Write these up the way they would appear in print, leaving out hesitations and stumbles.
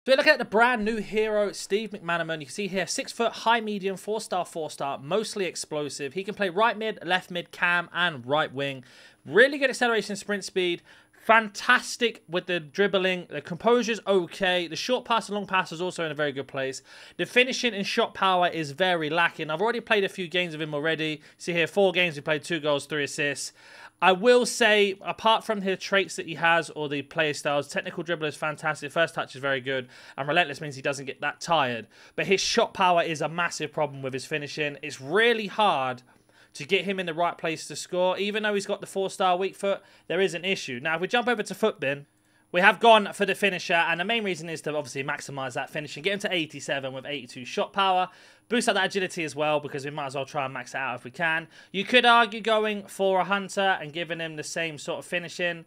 So we're looking at the brand new hero, Steve Mcmanaman. You can see here, 6 foot, high medium, 4-star, 4-star, mostly explosive. He can play right mid, left mid, cam, and right wing. Really good acceleration, sprint speed. Fantastic with the dribbling. The composure's okay. The short pass and long pass is also in a very good place. The finishing and shot power is very lacking. I've already played a few games of him already. See here, 4 games, we played 2 goals, 3 assists. I will say, apart from the traits that he has or the player styles, technical dribble is fantastic. First touch is very good. And relentless means he doesn't get that tired. But his shot power is a massive problem with his finishing. It's really hard to get him in the right place to score. Even though he's got the 4-star weak foot, there is an issue. Now, if we jump over to Footbin, we have gone for the finisher, and the main reason is to obviously maximise that finishing. Get him to 87 with 82 shot power. Boost up that agility as well, because we might as well try and max it out if we can. You could argue going for a hunter and giving him the same sort of finishing,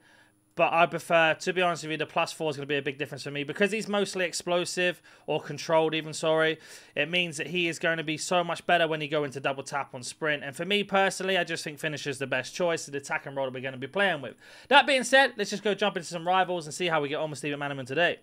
but I prefer, to be honest with you, the +4 is going to be a big difference for me. Because he's mostly explosive, or controlled even, sorry, it means that he is going to be so much better when you go into double tap on sprint. And for me personally, I just think finisher's the best choice, the attack and role that we're going to be playing with. That being said, let's just go jump into some rivals and see how we get on with Steve Mcmanaman today.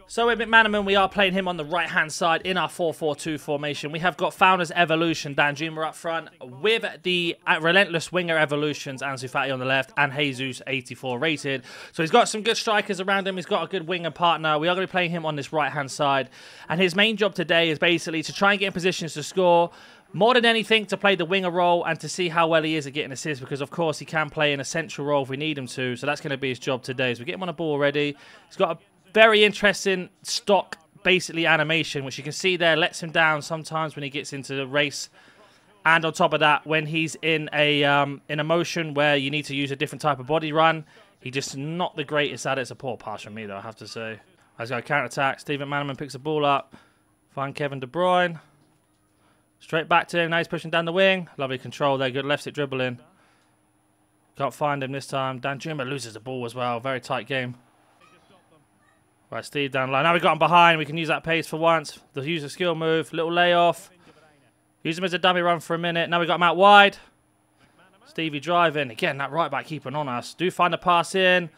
So with Mcmanaman, we are playing him on the right-hand side in our 4-4-2 formation. We have got Founders Evolution, Danjuma up front, with the Relentless Winger Evolutions, Ansu Fati on the left, and Jesus 84 rated. So he's got some good strikers around him. He's got a good winger partner. We are going to be playing him on this right-hand side. And his main job today is basically to try and get in positions to score, more than anything to play the winger role and to see how well he is at getting assists, because of course he can play in a central role if we need him to. So that's going to be his job today. So we get him on the ball already. He's got a very interesting stock, basically, animation, which you can see there lets him down sometimes when he gets into the race. And on top of that, when he's in a motion where you need to use a different type of body run, he just not the greatest at it. It's a poor pass from me, though, I have to say. Let's go counter-attack. Steve Mcmanaman picks the ball up. Find Kevin De Bruyne. Straight back to him. Now he's pushing down the wing. Lovely control there. Good left stick dribbling. Can't find him this time. Danjuma loses the ball as well. Very tight game. Right, Steve down the line. Now we've got him behind. We can use that pace for once. They'll use a skill move. Little layoff. Use him as a dummy run for a minute. Now we've got him out wide. Stevie driving. Again, that right back keeping on us. Do find a pass in.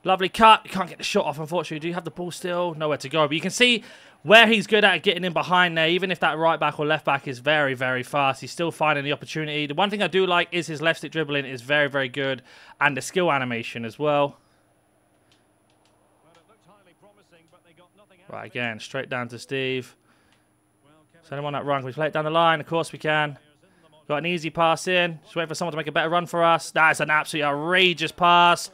Lovely cut. You can't get the shot off, unfortunately. Do you have the ball still? Nowhere to go. But you can see where he's good at getting in behind there. Even if that right back or left back is very, very fast, he's still finding the opportunity. The one thing I do like is his left stick dribbling is very, very good. And the skill animation as well. Right, again, straight down to Steve. Send him on that run. Can we play it down the line? Of course we can. Got an easy pass in. Just waiting for someone to make a better run for us. That's an absolutely outrageous pass.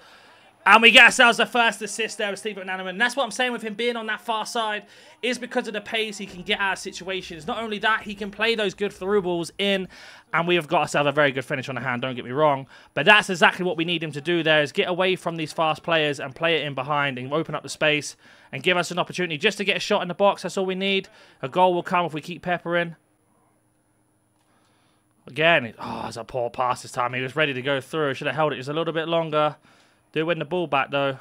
And we get ourselves the first assist there with Steve Mcmanaman. And that's what I'm saying with him being on that far side, is because of the pace he can get out of situations. Not only that, he can play those good through balls in, and we have got ourselves a very good finish on the hand, don't get me wrong. But that's exactly what we need him to do there, is get away from these fast players and play it in behind and open up the space and give us an opportunity just to get a shot in the box. That's all we need. A goal will come if we keep peppering. Again, oh, it's a poor pass this time. He was ready to go through. Should have held it just a little bit longer. Do win the ball back, though.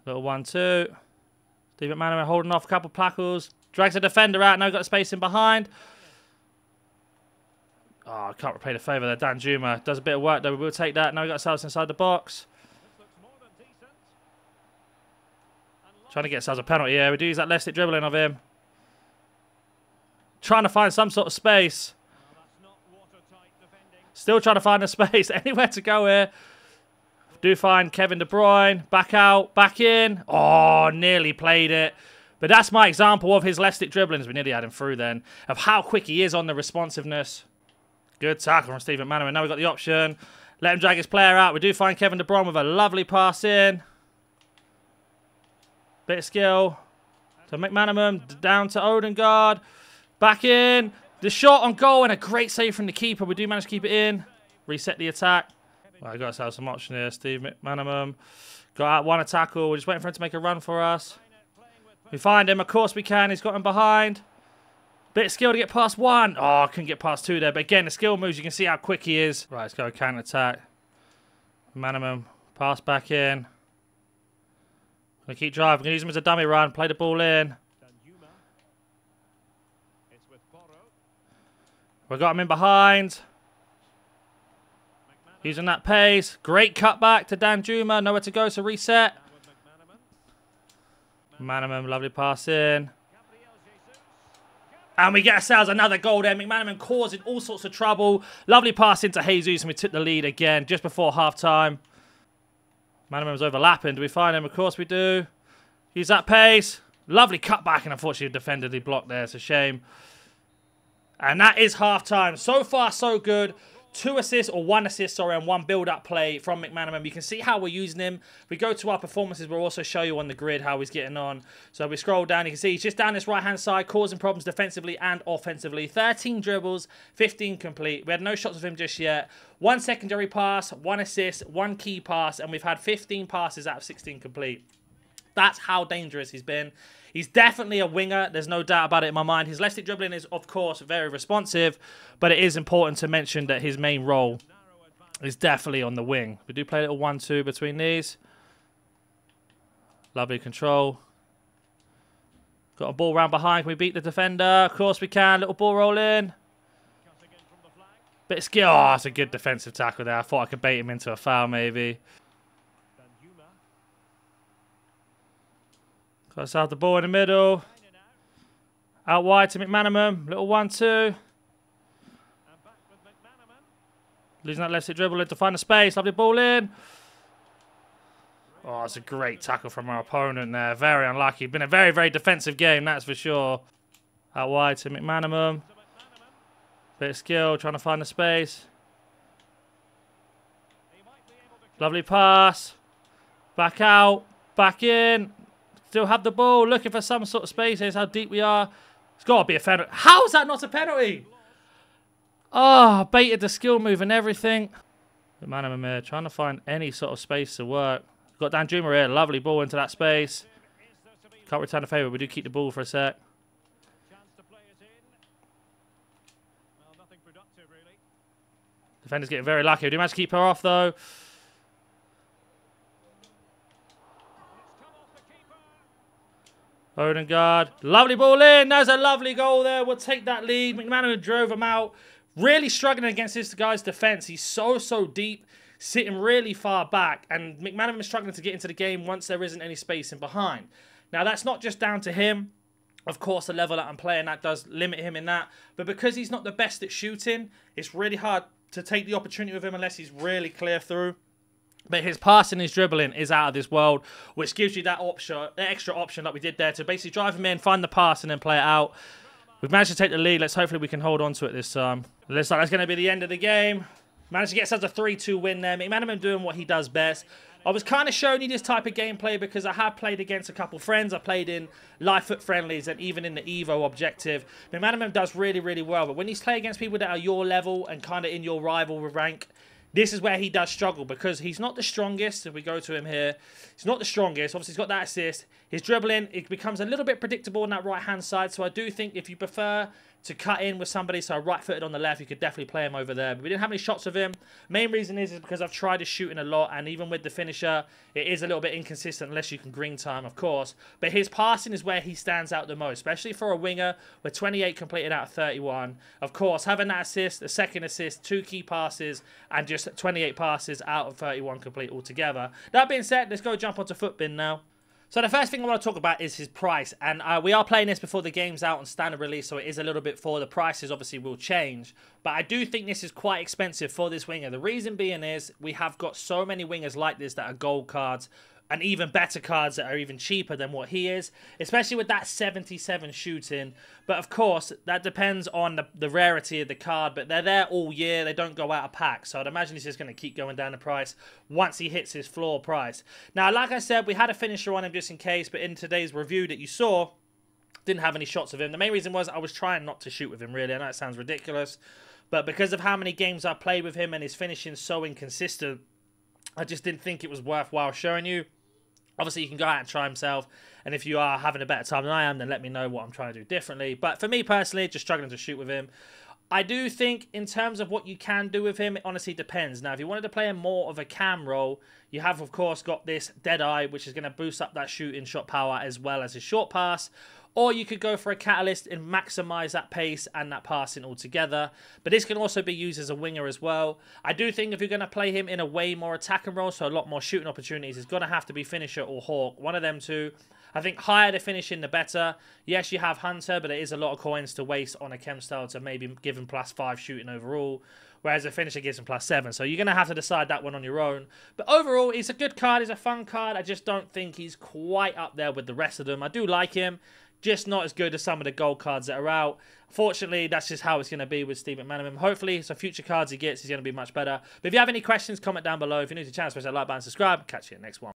Little 1-2. Steve Mcmanaman holding off a couple of tackles. Drags the defender out. Now we've got space in behind. Oh, I can't repay the favour there. Danjuma does a bit of work, though. We will take that. Now we've got ourselves inside the box. Trying to get ourselves a penalty here. We do use that left stick dribbling of him. Trying to find some sort of space. Still trying to find a space. Anywhere to go here. Do find Kevin De Bruyne. Back out. Back in. Oh, nearly played it. But that's my example of his left stick dribblings. We nearly had him through then. Of how quick he is on the responsiveness. Good tackle from Steve Mcmanaman. Now we've got the option. Let him drag his player out. We do find Kevin De Bruyne with a lovely pass in. Bit of skill. To Mcmanaman. Down to Odegaard. Back in. The shot on goal and a great save from the keeper. We do manage to keep it in. Reset the attack. Well, got ourselves some option here. Steve Mcmanaman got out one tackle. We're just waiting for him to make a run for us. We find him. Of course we can. He's got him behind. Bit of skill to get past one. Oh, I couldn't get past two there. But again, the skill moves. You can see how quick he is. Right, let's go counter attack. Mcmanaman pass back in. Gonna keep driving. Gonna use him as a dummy run. Play the ball in. We got him in behind. Using that pace. Great cutback to Danjuma. Nowhere to go, so reset. McManaman, lovely pass in. And we get ourselves another goal there. McManaman causing all sorts of trouble. Lovely pass into Jesus, and we took the lead again just before half-time. McManaman was overlapping. Do we find him? Of course we do. Use that pace. Lovely cutback, and unfortunately defended the block there. It's a shame. And that is half-time. So far, so good. 2 assists, or 1 assist, sorry, and 1 build-up play from Mcmanaman. You can see how we're using him. We go to our performances. We'll also show you on the grid how he's getting on. So we scroll down. You can see he's just down this right-hand side, causing problems defensively and offensively. 13 dribbles, 15 complete. We had no shots of him just yet. 1 secondary pass, 1 assist, 1 key pass, and we've had 15 passes out of 16 complete. That's how dangerous he's been. He's definitely a winger. There's no doubt about it in my mind. His left-stick dribbling is, of course, very responsive, but it is important to mention that his main role is definitely on the wing. We do play a little 1-2 between these. Lovely control. Got a ball round behind. Can we beat the defender? Of course we can. Little ball roll in. Bit of skill. Oh, that's a good defensive tackle there. I thought I could bait him into a foul, maybe. Got us out the ball in the middle. Out wide to McManaman. Little 1-2. Losing that left-stick dribble in to find a space. Lovely ball in. Oh, it's a great tackle from our opponent there. Very unlucky. Been a very, very defensive game, that's for sure. Out wide to McManaman. Bit of skill, trying to find the space. Lovely pass. Back out. Back in. Still have the ball. Looking for some sort of space. Here's how deep we are. It's got to be a penalty. How is that not a penalty? Oh, baited the skill move and everything. McManaman here trying to find any sort of space to work. Got Danjuma here. Lovely ball into that space. Can't return the favour. We do keep the ball for a sec. Defender's getting very lucky. We do manage to keep her off, though. Odegaard. Lovely ball in. There's a lovely goal there. We'll take that lead. McManaman drove him out. Really struggling against this guy's defence. He's so deep, sitting really far back. And McManaman is struggling to get into the game once there isn't any space in behind. Now, that's not just down to him. Of course, the level that I'm playing at does limit him in that. But because he's not the best at shooting, it's really hard to take the opportunity with him unless he's really clear through. But his passing, his dribbling is out of this world, which gives you that option, that extra option that we did there to basically drive him in, find the pass, and then play it out. We've managed to take the lead. Hopefully we can hold on to it this time. Looks like that's going to be the end of the game. Managed to get us a 3-2 win there. McManaman doing what he does best. I was kind of showing you this type of gameplay because I have played against a couple friends. I played in live foot friendlies and even in the Evo objective. Mcmanaman does really well. But when he's playing against people that are your level and kind of in your rival rank, this is where he does struggle because he's not the strongest. If we go to him here, he's not the strongest. Obviously, he's got that assist. His dribbling, it becomes a little bit predictable on that right-hand side. So I do think if you prefer to cut in with somebody, so right-footed on the left, you could definitely play him over there. But we didn't have any shots of him. Main reason is because I've tried his shooting a lot, and even with the finisher, it is a little bit inconsistent unless you can green time, of course. But his passing is where he stands out the most, especially for a winger with 28 completed out of 31. Of course, having that assist, the second assist, 2 key passes, and just 28 passes out of 31 complete altogether. That being said, let's go jump onto Footbin now. So the first thing I want to talk about is his price, and we are playing this before the game's out on standard release, so it is a little bit for the prices obviously will change, but I do think this is quite expensive for this winger. The reason being is we have got so many wingers like this that are gold cards, and even better cards that are even cheaper than what he is, especially with that 77 shooting. But of course, that depends on the rarity of the card, but they're there all year. They don't go out of pack. So I'd imagine he's just going to keep going down the price once he hits his floor price. Now, like I said, we had a finisher on him just in case, but in today's review that you saw, didn't have any shots of him. The main reason was I was trying not to shoot with him, really. I know it sounds ridiculous, but because of how many games I've played with him and his finishing so inconsistent, I just didn't think it was worthwhile showing you. Obviously, you can go out and try himself, and if you are having a better time than I am, then let me know what I'm trying to do differently. But for me personally, just struggling to shoot with him. I do think in terms of what you can do with him, it honestly depends. Now, if you wanted to play him more of a cam role, you have, of course, got this Deadeye, which is going to boost up that shooting shot power as well as his short pass. Or you could go for a Catalyst and maximize that pace and that passing altogether. But this can also be used as a winger as well. I do think if you're going to play him in a way more attacking role, so a lot more shooting opportunities, it's going to have to be finisher or Hawk. One of them two. I think higher the finishing, the better. Yes, you have Hunter, but it is a lot of coins to waste on a chem style to maybe give him +5 shooting overall. Whereas a finisher gives him +7. So you're going to have to decide that one on your own. But overall, he's a good card. He's a fun card. I just don't think he's quite up there with the rest of them. I do like him. Just not as good as some of the gold cards that are out. Fortunately, that's just how it's going to be with Steve Mcmanaman. Hopefully, so future cards he gets, he's going to be much better. But if you have any questions, comment down below. If you're new to the channel, smash that like button, subscribe. Catch you in the next one.